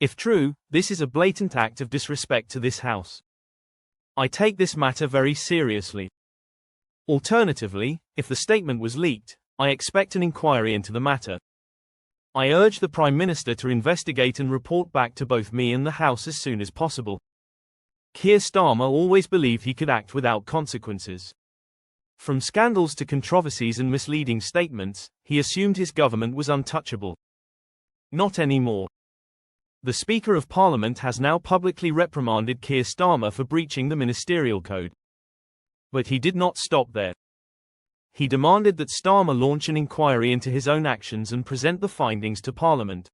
If true, this is a blatant act of disrespect to this House. I take this matter very seriously. Alternatively, if the statement was leaked, I expect an inquiry into the matter. I urge the Prime Minister to investigate and report back to both me and the House as soon as possible. Keir Starmer always believed he could act without consequences. From scandals to controversies and misleading statements, he assumed his government was untouchable. Not anymore. The Speaker of Parliament has now publicly reprimanded Keir Starmer for breaching the ministerial code. But he did not stop there. He demanded that Starmer launch an inquiry into his own actions and present the findings to Parliament.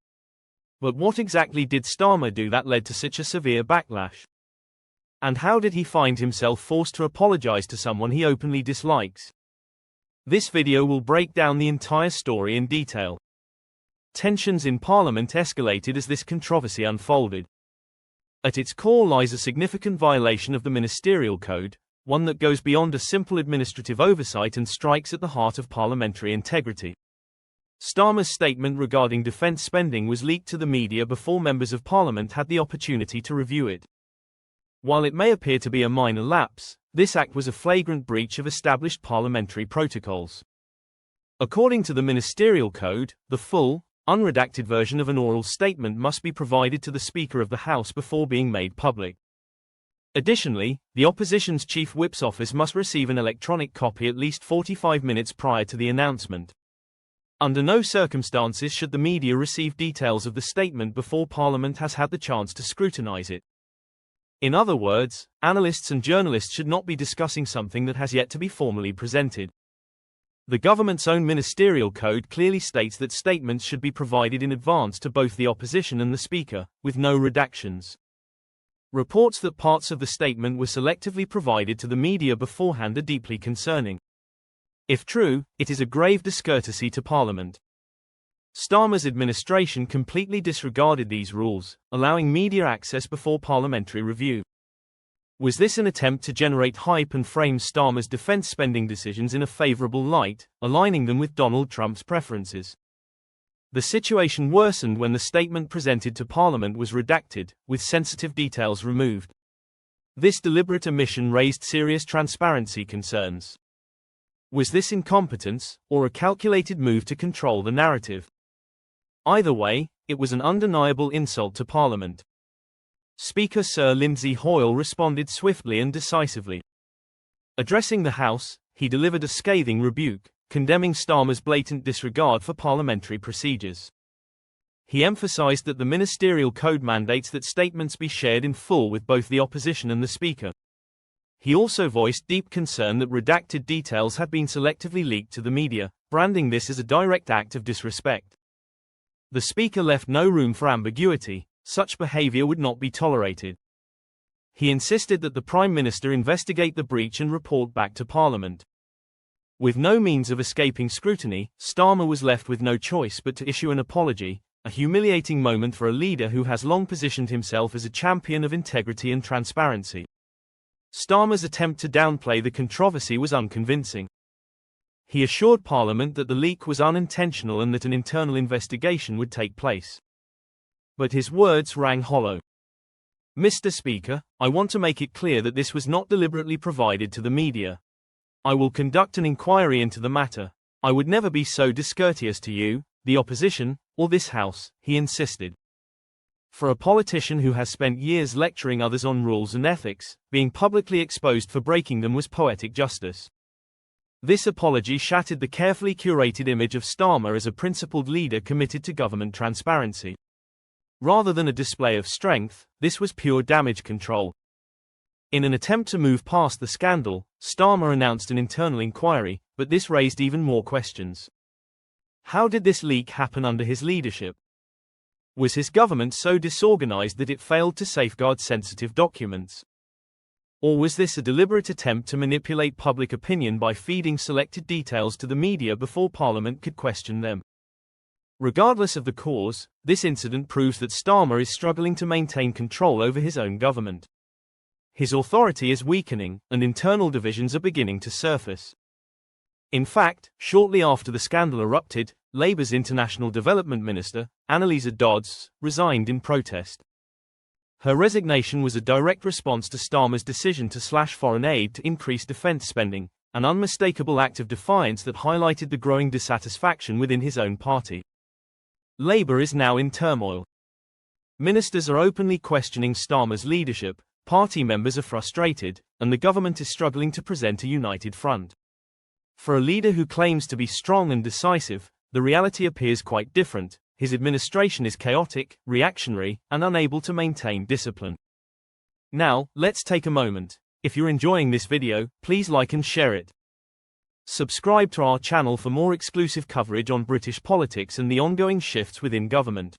But what exactly did Starmer do that led to such a severe backlash? And how did he find himself forced to apologize to someone he openly dislikes? This video will break down the entire story in detail. Tensions in Parliament escalated as this controversy unfolded. At its core lies a significant violation of the ministerial code, one that goes beyond a simple administrative oversight and strikes at the heart of parliamentary integrity. Starmer's statement regarding defence spending was leaked to the media before members of Parliament had the opportunity to review it. While it may appear to be a minor lapse, this act was a flagrant breach of established parliamentary protocols. According to the Ministerial Code, the full, unredacted version of an oral statement must be provided to the Speaker of the House before being made public. Additionally, the opposition's chief whip's office must receive an electronic copy at least 45 minutes prior to the announcement. Under no circumstances should the media receive details of the statement before Parliament has had the chance to scrutinise it. In other words, analysts and journalists should not be discussing something that has yet to be formally presented. The government's own ministerial code clearly states that statements should be provided in advance to both the opposition and the Speaker, with no redactions. Reports that parts of the statement were selectively provided to the media beforehand are deeply concerning. If true, it is a grave discourtesy to Parliament. Starmer's administration completely disregarded these rules, allowing media access before parliamentary review. Was this an attempt to generate hype and frame Starmer's defense spending decisions in a favorable light, aligning them with Donald Trump's preferences? The situation worsened when the statement presented to Parliament was redacted, with sensitive details removed. This deliberate omission raised serious transparency concerns. Was this incompetence, or a calculated move to control the narrative? Either way, it was an undeniable insult to Parliament. Speaker Sir Lindsay Hoyle responded swiftly and decisively. Addressing the House, he delivered a scathing rebuke, condemning Starmer's blatant disregard for parliamentary procedures. He emphasized that the ministerial code mandates that statements be shared in full with both the opposition and the Speaker. He also voiced deep concern that redacted details had been selectively leaked to the media, branding this as a direct act of disrespect. The Speaker left no room for ambiguity. Such behavior would not be tolerated. He insisted that the Prime Minister investigate the breach and report back to Parliament. With no means of escaping scrutiny, Starmer was left with no choice but to issue an apology, a humiliating moment for a leader who has long positioned himself as a champion of integrity and transparency. Starmer's attempt to downplay the controversy was unconvincing. He assured Parliament that the leak was unintentional and that an internal investigation would take place. But his words rang hollow. Mr. Speaker, I want to make it clear that this was not deliberately provided to the media. I will conduct an inquiry into the matter. I would never be so discourteous to you, the opposition, or this House, he insisted. For a politician who has spent years lecturing others on rules and ethics, being publicly exposed for breaking them was poetic justice. This apology shattered the carefully curated image of Starmer as a principled leader committed to government transparency. Rather than a display of strength, this was pure damage control. In an attempt to move past the scandal, Starmer announced an internal inquiry, but this raised even more questions. How did this leak happen under his leadership? Was his government so disorganized that it failed to safeguard sensitive documents? Or was this a deliberate attempt to manipulate public opinion by feeding selected details to the media before Parliament could question them? Regardless of the cause, this incident proves that Starmer is struggling to maintain control over his own government. His authority is weakening, and internal divisions are beginning to surface. In fact, shortly after the scandal erupted, Labour's International Development Minister, Annalisa Dodds, resigned in protest. Her resignation was a direct response to Starmer's decision to slash foreign aid to increase defence spending, an unmistakable act of defiance that highlighted the growing dissatisfaction within his own party. Labour is now in turmoil. Ministers are openly questioning Starmer's leadership, party members are frustrated, and the government is struggling to present a united front. For a leader who claims to be strong and decisive, the reality appears quite different. His administration is chaotic, reactionary, and unable to maintain discipline. Now, let's take a moment. If you're enjoying this video, please like and share it. Subscribe to our channel for more exclusive coverage on British politics and the ongoing shifts within government.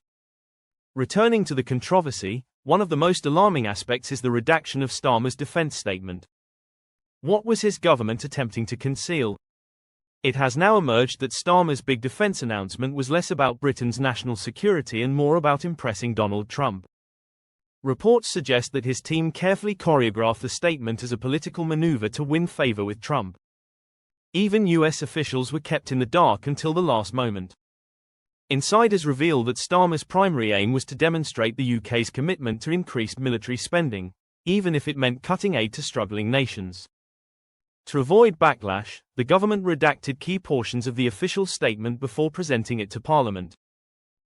Returning to the controversy, one of the most alarming aspects is the redaction of Starmer's defence statement. What was his government attempting to conceal? It has now emerged that Starmer's big defence announcement was less about Britain's national security and more about impressing Donald Trump. Reports suggest that his team carefully choreographed the statement as a political maneuver to win favour with Trump. Even US officials were kept in the dark until the last moment. Insiders reveal that Starmer's primary aim was to demonstrate the UK's commitment to increased military spending, even if it meant cutting aid to struggling nations. To avoid backlash, the government redacted key portions of the official statement before presenting it to Parliament.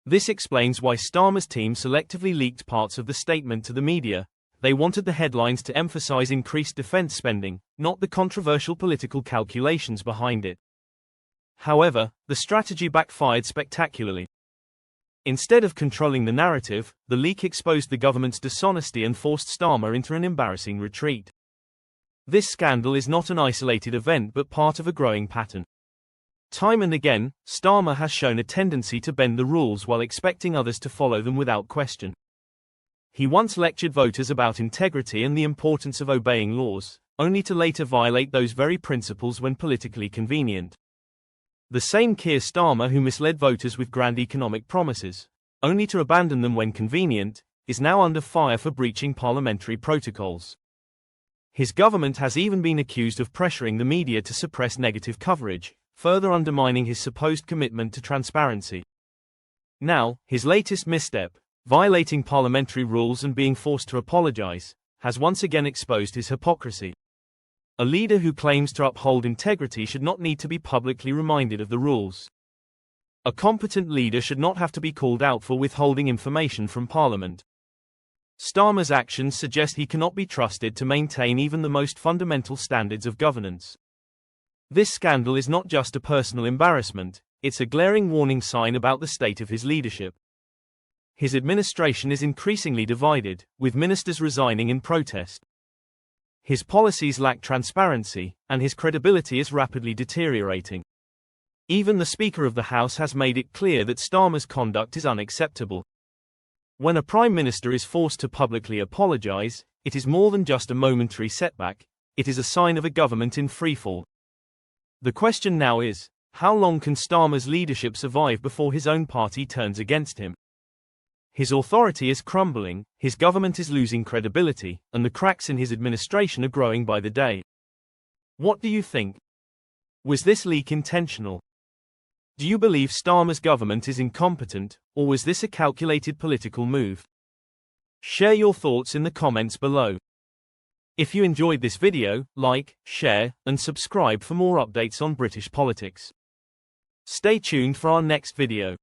This explains why Starmer's team selectively leaked parts of the statement to the media. They wanted the headlines to emphasize increased defense spending, not the controversial political calculations behind it. However, the strategy backfired spectacularly. Instead of controlling the narrative, the leak exposed the government's dishonesty and forced Starmer into an embarrassing retreat. This scandal is not an isolated event but part of a growing pattern. Time and again, Starmer has shown a tendency to bend the rules while expecting others to follow them without question. He once lectured voters about integrity and the importance of obeying laws, only to later violate those very principles when politically convenient. The same Keir Starmer who misled voters with grand economic promises, only to abandon them when convenient, is now under fire for breaching parliamentary protocols. His government has even been accused of pressuring the media to suppress negative coverage, further undermining his supposed commitment to transparency. Now, his latest misstep, violating parliamentary rules and being forced to apologize, has once again exposed his hypocrisy. A leader who claims to uphold integrity should not need to be publicly reminded of the rules. A competent leader should not have to be called out for withholding information from Parliament. Starmer's actions suggest he cannot be trusted to maintain even the most fundamental standards of governance. This scandal is not just a personal embarrassment, it's a glaring warning sign about the state of his leadership. His administration is increasingly divided, with ministers resigning in protest. His policies lack transparency, and his credibility is rapidly deteriorating. Even the Speaker of the House has made it clear that Starmer's conduct is unacceptable. When a Prime Minister is forced to publicly apologize, it is more than just a momentary setback, it is a sign of a government in freefall. The question now is, how long can Starmer's leadership survive before his own party turns against him? His authority is crumbling, his government is losing credibility, and the cracks in his administration are growing by the day. What do you think? Was this leak intentional? Do you believe Starmer's government is incompetent, or was this a calculated political move? Share your thoughts in the comments below. If you enjoyed this video, like, share, and subscribe for more updates on British politics. Stay tuned for our next video.